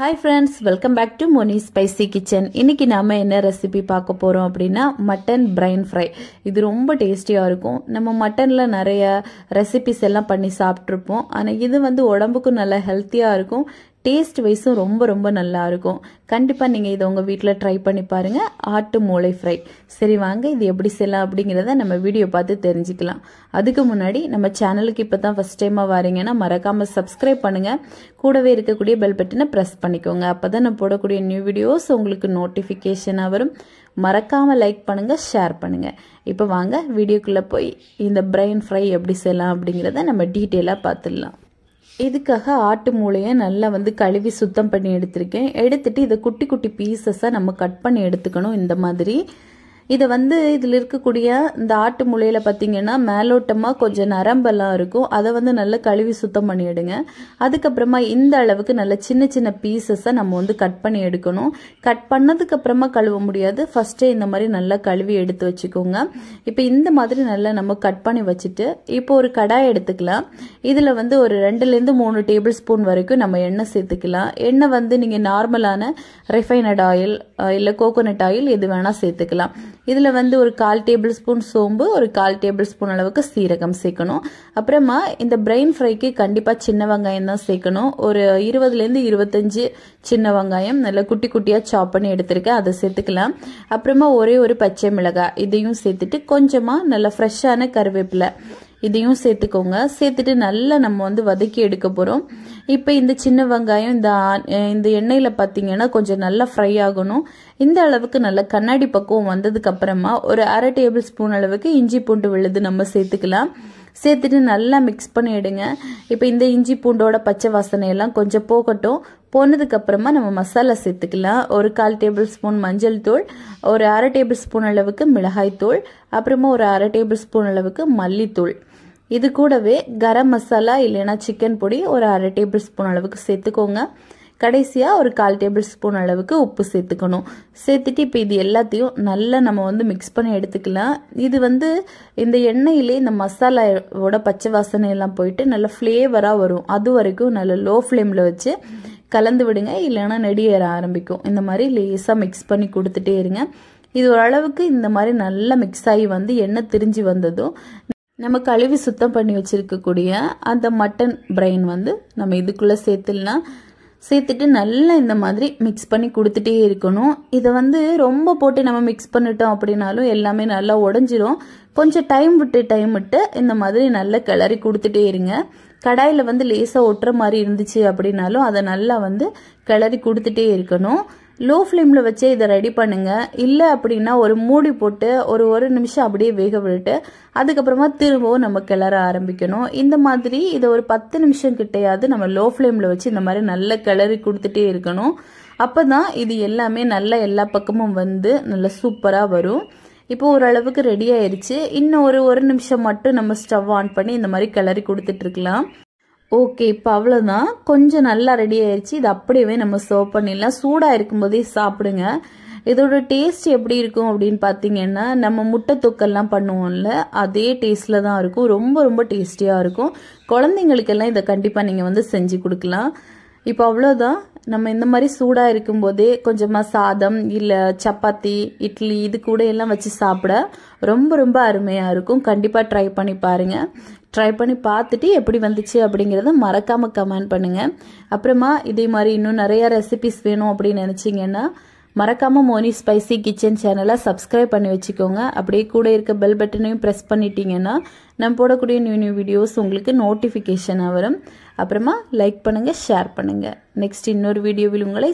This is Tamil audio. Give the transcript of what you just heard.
Hi friends, welcome back to Moni Spicy Kitchen. இன்னைக்கு நாம என்ன ரெசிபி பார்க்க போறோம் அப்படினா மட்டன் பிரைன் ஃப்ரை. இது ரொம்ப டேஸ்டியா இருக்கும். நம்ம மட்டன்ல நிறைய ரெசிபிஸ் எல்லாம் பண்ணி சாப்பிட்டிருப்போம். ஆனா இது வந்து உடம்புக்கு நல்ல ஹெல்த்தியா இருக்கும். டேஸ்ட் வைஸும் ரொம்ப நல்லா இருக்கும். கண்டிப்பா நீங்க இத உங்க வீட்ல ட்ரை பண்ணி பாருங்க. ஆட்டு மூளை ஃப்ரை. சரி வாங்க இது எப்படி செய்யலாம் அப்படிங்கறத நம்ம வீடியோ பார்த்து தெரிஞ்சுக்கலாம். அதுக்கு முன்னாடி நம்ம சேனலுக்கு இப்பதான் ஃபர்ஸ்ட் டைமா வரீங்கன்னா மறக்காம Subscribe பண்ணுங்க. கூடவே இருக்கக்கூடிய பெல் பட்டனை பிரஸ் பண்ணிக்கோங்க. அப்பதான் நான் போடக்கூடிய நியூ வீடியோஸ் உங்களுக்கு நோட்டிபிகேஷனா வரும். மறக்காம லைக் பண்ணுங்க, ஷேர் பண்ணுங்க. இப்போ வாங்க வீடியோக்குள்ள போய் இந்த பிரைன் ஃப்ரை எப்படி செய்யலாம் அப்படிங்கறத நம்ம டீடைலா பார்த்துடலாம். இதுக்காக ஆட்டு மூளையை நல்லா வந்து கழுவி சுத்தம் பண்ணி எடுத்திருக்கேன். எடுத்துட்டு இதை குட்டி குட்டி பீசஸா நம்ம கட் பண்ணி எடுத்துக்கணும். இந்த மாதிரி இதை வந்து இதில் இருக்கக்கூடிய இந்த ஆட்டு மூளையில பார்த்தீங்கன்னா மேலோட்டமா கொஞ்சம் நரம்பெல்லாம் இருக்கும். அதை வந்து நல்லா கழுவி சுத்தம் பண்ணி எடுங்க. அதுக்கப்புறமா இந்த அளவுக்கு நல்ல சின்ன சின்ன பீசஸை நம்ம வந்து கட் பண்ணி எடுக்கணும். கட் பண்ணதுக்கு அப்புறமா கழுவ முடியாது. ஃபர்ஸ்டே இந்த மாதிரி நல்லா கழுவி எடுத்து வச்சுக்கோங்க. இப்போ இந்த மாதிரி நல்லா நம்ம கட் பண்ணி வச்சுட்டு இப்போ ஒரு கடாய் எடுத்துக்கலாம். இதுல வந்து ஒரு 2-3 டேபிள் ஸ்பூன் வரைக்கும் நம்ம எண்ணெய் சேர்த்துக்கலாம். எண்ணெய் வந்து நீங்க நார்மலான ரிஃபைனட் ஆயில் இல்ல கோகோனட் ஆயில் எது வேணா சேர்த்துக்கலாம். இதுல வந்து ஒரு 1/4 டேபிள் ஸ்பூன் சோம்பு, ஒரு 1/4 டேபிள் ஸ்பூன் அளவுக்கு சீரகம் சேர்க்கணும். அப்புறமா இந்த பிரைன் ஃப்ரைக்கு கண்டிப்பா சின்ன வெங்காயம் தான் சேர்க்கணும். ஒரு 20-25 சின்ன வெங்காயம் நல்லா குட்டி குட்டியா சாப் பண்ணி எடுத்திருக்கேன். அதை சேர்த்துக்கலாம். அப்புறமா ஒரே ஒரு பச்சை மிளகாய் இதையும் சேர்த்துட்டு கொஞ்சமா நல்ல ஃப்ரெஷ்ஷான கருவேப்பிலை இதையும் சேர்த்துக்கோங்க. சேர்த்துட்டு நல்லா நம்ம வந்து வதக்கி எடுக்க போறோம். இப்ப இந்த சின்ன வெங்காயம் இந்த எண்ணெயில பாத்தீங்கன்னா கொஞ்சம் நல்லா ஃப்ரை ஆகணும். இந்த அளவுக்கு நல்ல கண்ணாடி பக்குவம் வந்ததுக்கு அப்புறமா ஒரு 1/2 டேபிள் ஸ்பூன் அளவுக்கு இஞ்சி பூண்டு விழுது நம்ம சேர்த்துக்கலாம். சேர்த்துட்டு நல்லா மிக்ஸ் பண்ணி எடுங்க. இப்ப இந்த இஞ்சி பூண்டோட பச்சை வாசனை எல்லாம் கொஞ்சம் போகட்டும். போனதுக்கு அப்புறமா நம்ம மசாலா சேர்த்துக்கலாம். ஒரு 1/4 டேபிள் ஸ்பூன் மஞ்சள் தூள், ஒரு 1/2 டேபிள் ஸ்பூன் அளவுக்கு மிளகாய் தூள், அப்புறமா ஒரு 1/2 டேபிள் ஸ்பூன் அளவுக்கு மல்லித்தூள். இது கூடவே கரம் மசாலா இல்லைன்னா சிக்கன் பொடி ஒரு 1/2 டேபிள் ஸ்பூன் அளவுக்கு சேர்த்துக்கோங்க. கடைசியா ஒரு 1/4 டேபிள் ஸ்பூன் அளவுக்கு உப்பு சேர்த்துக்கணும். சேர்த்துட்டு இப்போ இது எல்லாத்தையும் நல்லா நம்ம வந்து மிக்ஸ் பண்ணி எடுத்துக்கலாம். இது வந்து இந்த எண்ணெயிலே இந்த மசாலாவோட பச்சை வாசனை எல்லாம் போயிட்டு நல்ல ஃப்ளேவரா வரும். அது வரைக்கும் நல்ல லோ ஃப்ளேம்ல வச்சு கலந்து விடுங்க. இல்லைன்னா நெடியேற ஆரம்பிக்கும். இந்த மாதிரி லேசா மிக்ஸ் பண்ணி கொடுத்துட்டே இருங்க. இது ஓரளவுக்கு இந்த மாதிரி நல்லா மிக்ஸ் ஆகி வந்து எண்ணெய் திரிஞ்சு வந்ததும் நம்ம கழுவி சுத்தம் பண்ணி வச்சிருக்கக்கூடிய அந்த மட்டன் பிரைன் வந்து நம்ம இதுக்குள்ள சேர்த்துடலாம். சேர்த்துட்டு நல்லா இந்த மாதிரி மிக்ஸ் பண்ணி கொடுத்துட்டே இருக்கணும். இதை வந்து ரொம்ப போட்டு நம்ம மிக்ஸ் பண்ணிட்டோம் அப்படின்னாலும் எல்லாமே நல்லா உடஞ்சிரும். கொஞ்சம் டைம் விட்டு இந்த மாதிரி நல்லா கிளறி கொடுத்துட்டே இருங்க. கடாயில வந்து லேசா ஒட்டுற மாதிரி இருந்துச்சு அப்படின்னாலும் அதை நல்லா வந்து கிளறி கொடுத்துட்டே இருக்கணும். லோ ஃப்ளேம்ல வச்சே இதை ரெடி பண்ணுங்க. இல்ல அப்படின்னா ஒரு மூடி போட்டு ஒரு நிமிஷம் அப்படியே வேக விட்டு அதுக்கப்புறமா திரும்பவும் நம்ம கிளற ஆரம்பிக்கணும். இந்த மாதிரி இதை ஒரு 10 நிமிஷம் கிட்டையாவது நம்ம லோ ஃப்ளேம்ல வச்சு இந்த மாதிரி நல்லா கிளறி கொடுத்துட்டே இருக்கணும். அப்பதான் இது எல்லாமே நல்லா எல்லா பக்கமும் வந்து நல்லா சூப்பரா வரும். இப்போ ஓரளவுக்கு ரெடி ஆயிருச்சு. இன்னும் ஒரு நிமிஷம் மட்டும் நம்ம ஸ்டவ் ஆன் பண்ணி இந்த மாதிரி கிளறி கொடுத்துட்டு இருக்கலாம். ஓகே, இப்போ அவ்வளோதான். கொஞ்சம் நல்லா ரெடி ஆயிடுச்சு. இது அப்படியே நம்ம சர்வ் பண்ணிடலாம். சூடாக இருக்கும்போதே சாப்பிடுங்க. இதோட டேஸ்ட் எப்படி இருக்கும் அப்படின்னு பார்த்தீங்கன்னா நம்ம முட்டை தொக்கெல்லாம் பண்ணுவோம்ல அதே டேஸ்ட்ல தான் இருக்கும். ரொம்ப டேஸ்டியா இருக்கும். குழந்தைங்களுக்கெல்லாம் இதை கண்டிப்பாக நீங்கள் வந்து செஞ்சு கொடுக்கலாம். இப்போ அவ்வளோதான். நம்ம இந்த மாதிரி சூடாக இருக்கும்போதே கொஞ்சமாக சாதம் இல்லை சப்பாத்தி இட்லி இது கூட எல்லாம் வச்சு சாப்பிட ரொம்ப அருமையாக இருக்கும். கண்டிப்பாக ட்ரை பண்ணி பாருங்க. ட்ரை பண்ணி பார்த்துட்டு எப்படி வந்துச்சு அப்படிங்கிறத மறக்காம கமெண்ட் பண்ணுங்க. அப்புறமா இதே மாதிரி இன்னும் நிறைய ரெசிபிஸ் வேணும் அப்படின்னு நினைச்சீங்கன்னா மறக்காம மோனி ஸ்பைசி கிச்சன் சேனலை சப்ஸ்கிரைப் பண்ணி வச்சுக்கோங்க. அப்படியே கூட இருக்க பெல் பட்டனையும் ப்ரெஸ் பண்ணிட்டீங்கன்னா நான் போடக்கூடிய நியூ வீடியோஸ் உங்களுக்கு நோட்டிஃபிகேஷனாக வரும். அப்புறமா லைக் பண்ணுங்க, ஷேர் பண்ணுங்க. நெக்ஸ்ட் இன்னொரு வீடியோவில் உங்களை